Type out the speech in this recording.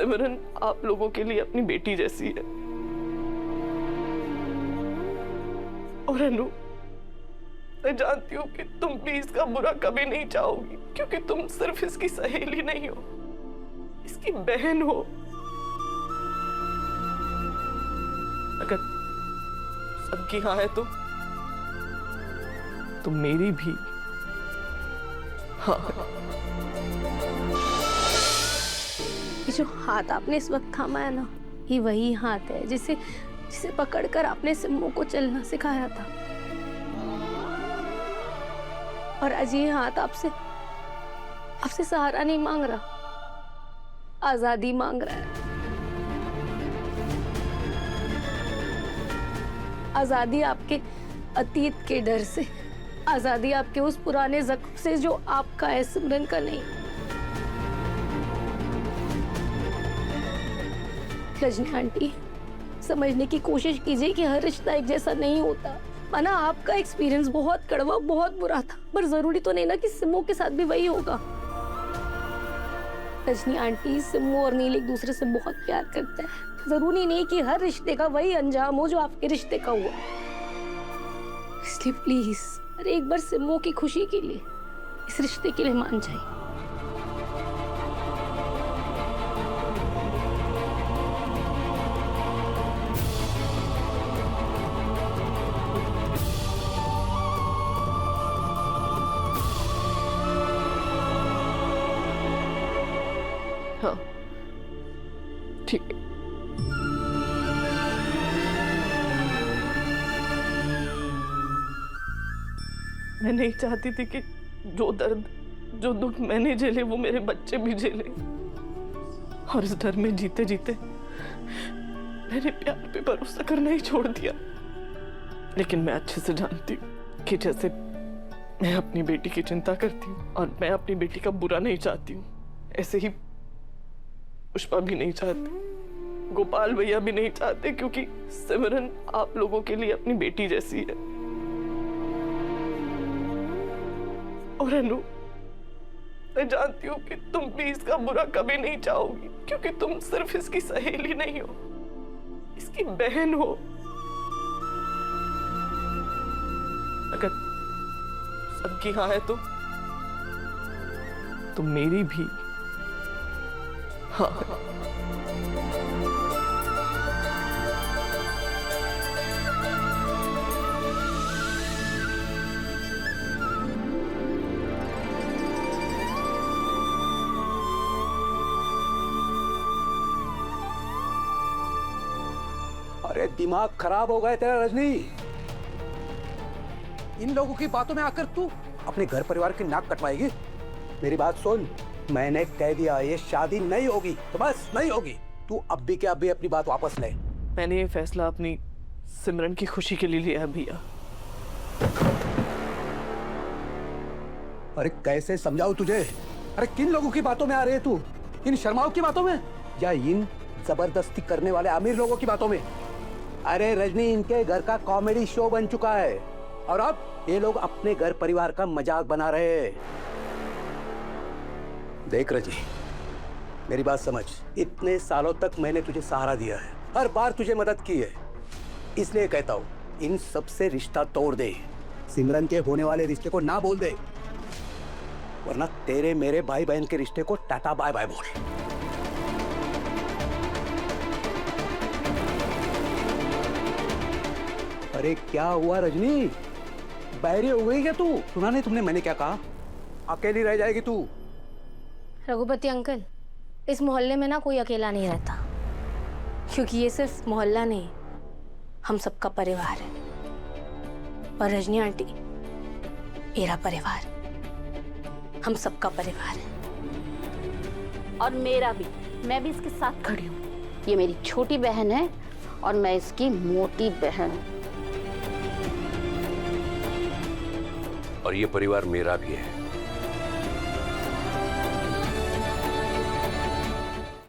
सिमरन आप लोगों के लिए अपनी बेटी जैसी है। और अनु, मैं जानती हूँ कि तुम भी इसका बुरा कभी नहीं चाहोगी, क्योंकि तुम सिर्फ इसकी सहेली नहीं हो, इसकी बहन हो। अगर सबकी हाँ है तो मेरी भी हाँ। ये जो हाथ आपने इस वक्त थामा है ना, ये वही हाथ है जिसे पकड़कर आपने सिम्मू को चलना सिखाया था। और आज ये हाथ आपसे सहारा नहीं मांग रहा, आजादी मांग रहा है। आजादी आपके अतीत के डर से, आजादी आपके उस पुराने जख्म से जो आपका है, सिमरन का नहीं। रजनी आंटी, समझने की कोशिश कीजिए कि हर रिश्ता एक जैसा नहीं होता। माना आपका एक्सपीरियंस बहुत कड़वा, बहुत बुरा था, पर जरूरी तो नहीं ना कि सिम्मू के साथ भी वही होगा। रजनी आंटी, सिम्मू और नील एक दूसरे से बहुत प्यार करते हैं। जरूरी नहीं कि हर रिश्ते का वही अंजाम हो जो आपके रिश्ते का हुआ। इसलिए प्लीज अरे एक बार सिम्मू की खुशी के लिए, इस रिश्ते के लिए मान जाइए। हाँ ठीक है। मैं नहीं चाहती थी कि जो दर्द, जो दुख मैंने झेले वो मेरे बच्चे भी झेले। और इस डर में जीते जीते मैंने प्यार पे भरोसा करना ही छोड़ दिया। लेकिन मैं अच्छे से जानती हूँ कि जैसे मैं अपनी बेटी की चिंता करती हूँ और मैं अपनी बेटी का बुरा नहीं चाहती हूँ, ऐसे ही पुष्पा भी नहीं चाहती, गोपाल भैया भी नहीं चाहते, क्योंकि सिमरन आप लोगों के लिए अपनी बेटी जैसी है। और अनु, मैं जानती हूँ कि तुम भी इसका बुरा कभी नहीं चाहोगी, क्योंकि तुम सिर्फ इसकी सहेली नहीं हो, इसकी बहन हो। अगर सबकी हाँ है तो मेरी भी हाँ। अरे दिमाग खराब हो गया तेरा रजनी। इन लोगों की बातों में आकर तू अपने घर परिवार की नाक कटवाएगी। मेरी बात सुन, मैंने कह दिया ये शादी नहीं होगी तो बस नहीं होगी। तू अब भी क्या अभी अपनी बात वापस ले। मैंने ये फैसला अपनी सिमरन की खुशी के लिए लिया है भैया। अरे कैसे समझाऊं तुझे? अरे किन लोगों की बातों में आ रहे है तू? इन शर्माओं की बातों में या इन जबरदस्ती करने वाले अमीर लोगों की बातों में? अरे रजनी, इनके घर का कॉमेडी शो बन चुका है और अब ये लोग अपने घर परिवार का मजाक बना रहे हैं। देख रजनी, मेरी बात समझ। इतने सालों तक मैंने तुझे सहारा दिया है, हर बार तुझे मदद की है, इसलिए कहता हूँ इन सब से रिश्ता तोड़ दे। सिमरन के होने वाले रिश्ते को ना बोल दे, वरना तेरे मेरे भाई बहन के रिश्ते को टाटा बाय बाय बोल। अरे क्या हुआ रजनी, बहरी हो गई क्या तू? सुना नहीं तुमने मैंने क्या कहा? अकेली रह जाएगी तू। रघुपति अंकल, इस मोहल्ले में ना कोई अकेला नहीं रहता, क्योंकि ये सिर्फ मोहल्ला नहीं, हम सबका परिवार है। और रजनी आंटी मेरा परिवार, हम सबका परिवार है। और मेरा भी, मैं भी इसके साथ खड़ी हूँ। ये मेरी छोटी बहन है और मैं इसकी मोटी बहन हूँ। और ये परिवार मेरा भी है।